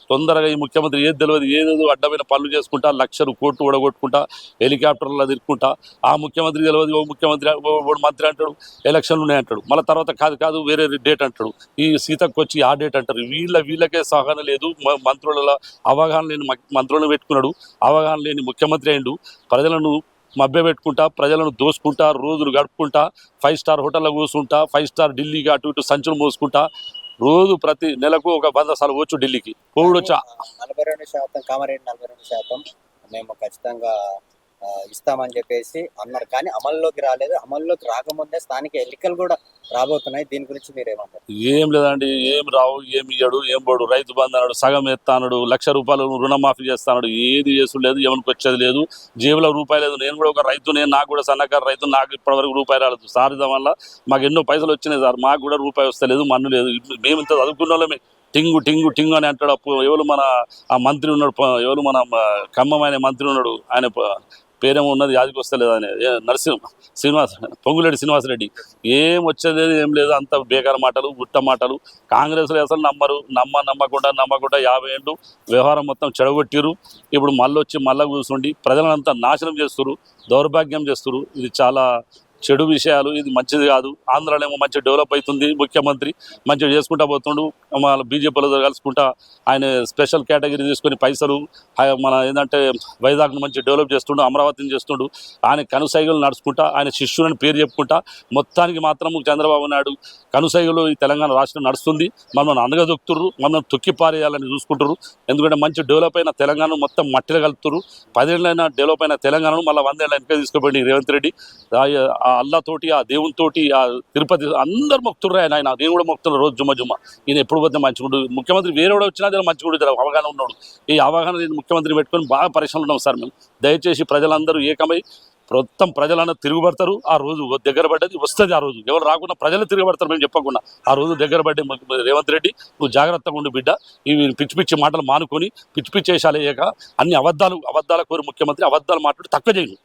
తొందరగా ఈ ముఖ్యమంత్రి ఏది తెలియదు ఏదేదో అడ్డమైన పనులు చేసుకుంటా లక్షలు కోట్లు ఓడగొట్టుకుంటా హెలికాప్టర్లో తిరుక్కుంటా ఆ ముఖ్యమంత్రి తెలియదు ఓ ముఖ్యమంత్రి ఓ మంత్రి అంటాడు ఎలక్షన్లు ఉన్నాయంటాడు మళ్ళీ తర్వాత కాదు వేరే డేట్ అంటాడు ఈ సీతకు వచ్చి ఆ డేట్ అంటారు వీళ్ళకే సహనం లేదు మంత్రుల అవగాహన లేని మంత్రులను పెట్టుకున్నాడు అవగాహన లేని ముఖ్యమంత్రి అయిండు ప్రజలను మభ్యపెట్టుకుంటా ప్రజలను దోసుకుంటా రోజులు గడుపుకుంటా 5 స్టార్ హోటల్లో కూర్చుంటా 5 స్టార్ ఢిల్లీకి అటు ఇటు సంచులు మోసుకుంటా రోజు ప్రతి నెలకు ఒక 100 సార్లు వచ్చు ఢిల్లీకి కోవిడ్ వచ్చా 42% కామారెడ్డి 42% మేము ఖచ్చితంగా ఇస్తామని చెప్పేసి అన్నారు. కానీ అమల్లోకి రాలేదు. అమల్లోకి రాకముందే స్థానిక ఎన్నికలు కూడా రాబోతున్నాయి. దీని గురించి మీరేమంటారు? ఏం లేదండి ఏం రావు ఏమి ఇయ్యడు ఏం పోడు రైతు బంధు అన్నాడు సగం ఎత్తాడు ₹1,00,000 రుణమాఫీ చేస్తాడు ఏది చేసులేదు ఎవరికి వచ్చేది లేదు జేబులో రూపాయి లేదు. నేను కూడా ఒక రైతు నాకు కూడా సన్నకారు రైతు నాకు ఇప్పటివరకు రూపాయి రాలేదు సారిదం వల్ల మాకు ఎన్నో పైసలు వచ్చినాయి సార్ మాకు కూడా రూపాయి వస్తలేదు మన్ను లేదు మేము ఇంత చదువుకున్న వాళ్ళమే టింగు అని అంటాడు ఎవరు మన ఆ మంత్రి ఉన్నాడు ఎవరు మన ఖమ్మమైన మంత్రి ఉన్నాడు ఆయన పేరేమో ఉన్నది యాదికి వస్తలేదు ఆయన పొంగులేటి శ్రీనివాసరెడ్డి ఏం వచ్చేది ఏం లేదు అంత బేకార మాటలు గుట్ట మాటలు కాంగ్రెస్లో అసలు నమ్మకుండా 50 ఏళ్ళు వ్యవహారం మొత్తం చెడగొట్టిరు ఇప్పుడు మళ్ళీ కూర్చుండి ప్రజలంతా నాశనం చేస్తున్నారు దౌర్భాగ్యం చేస్తున్నారు ఇది చాలా చెడు విషయాలు ఇది మంచిది కాదు ఆంధ్రాలో ఏమో మంచి డెవలప్ అవుతుంది ముఖ్యమంత్రి మంచిగా చేసుకుంటా పోతుండు మన బీజేపీలో కలుసుకుంటా ఆయన స్పెషల్ కేటగిరీ తీసుకొని పైసలు మన ఏంటంటే వైజాగ్ను మంచి డెవలప్ చేస్తుండు అమరావతిని చేస్తుండు ఆయన కనుసైగలు నడుచుకుంటా ఆయన శిష్యులని పేరు చెప్పుకుంటా మొత్తానికి మాత్రం చంద్రబాబు నాయుడు కనుసైగలు ఈ తెలంగాణ రాష్ట్రం నడుస్తుంది మమ్మల్ని అనగదొక్కుతుర్రు మమ్మల్ని తొక్కిపారేయాలని చూసుకుంటారు ఎందుకంటే మంచి డెవలప్ అయిన తెలంగాణ మొత్తం మట్టిలో కలుపుతున్నారు 10 ఏళ్ళైనా డెవలప్ అయిన తెలంగాణను మళ్ళీ 100 ఏళ్ళ వెనక తీసుకుపోయింది రేవంత్ రెడ్డి ఆ అల్లాతోటి ఆ దేవునితోటి ఆ తిరుపతి అందరు మొక్కుతుర్రు ఆయన నేను కూడా మొక్కుతున్నారు రోజు జుమ్మ ఈయన ఎప్పుడు పోతే మంచిగుండు ముఖ్యమంత్రి వేరే కూడా వచ్చినా జర మంచిగుండు అవగాహన ఉన్నాడు ఈ అవగాహన లేని ముఖ్యమంత్రి పెట్టుకొని బాగా పరిశ్రమలు ఉన్నాం సార్ మేము దయచేసి ప్రజలందరూ ఏకమై మొత్తం ప్రజలందరూ తిరుగుబడతారు ఆ రోజు దగ్గర పడ్డది వస్తుంది ఆ రోజు ఎవరు రాకుండా ప్రజలు తిరగబడతారు మేము చెప్పకుండా ఆ రోజు దగ్గర పడ్డే రేవంత్ రెడ్డి నువ్వు జాగ్రత్తగా ఉండి బిడ్డ ఇవి పిచ్చి మాటలు మానుకొని పిచ్చి వేషాలు వేయక అన్ని అబద్ధాల కోరి ముఖ్యమంత్రి అబద్ధాలు మాట్లాడి తక్కువ చేయను